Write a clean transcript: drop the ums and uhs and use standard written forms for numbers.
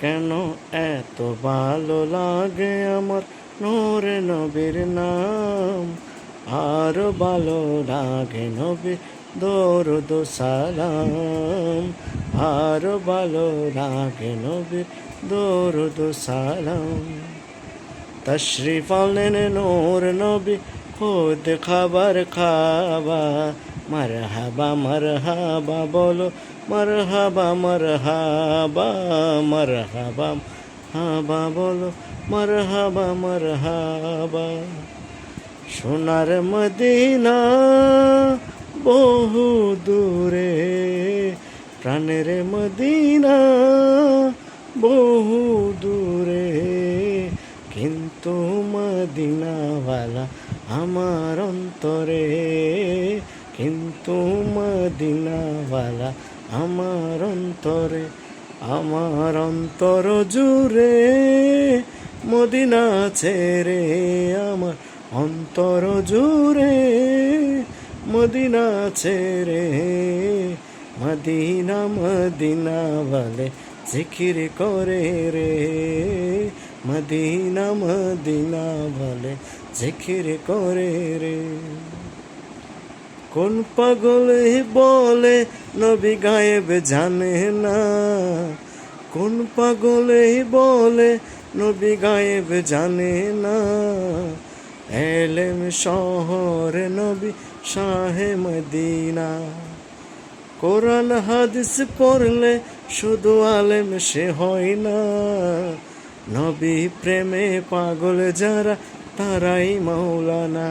কেন এত ভালো লাগে আমার নূরে নবীর নাম, আরো ভালো লাগে নবীর দরুদ সালাম, আরো ভালো লাগে নবীর দরুদ সালাম। তশরিফ আনলেন নূর নবী খুদ খাবার খাবা, মারহাবা মারহাবা বলো মারহাবা মারহাবা, মারহাবা হাবা বলো মারহাবা মারহাবা। সোনার মদিনা বহু দূরে, প্রাণের মদিনা বহু দূরে, কিন্তু মদিনাওয়ালা আমার অন্তরে, কিন্তু মদিনাওয়ালা আমার অন্তরে। আমার অন্তর জুড়ে মদিনা ছেড়ে, আমার অন্তর জুড়ে মদিনা ছেড়ে, মদিনা মদিনা বলে জিকির করে রে, মদিনা মদিনা বলে জিকির করে রে। কোন পাগলে বলে নবী গায়েব জানে না, কোন পাগলে বলে নবী গায়েব জানে না, এলেম শহরে নবী শাহে মদিনা। কোরআন হাদিস পড়লে শুধু আলেম সে হয় না, নবী প্রেমে পাগল যারা তারাই মাওলানা।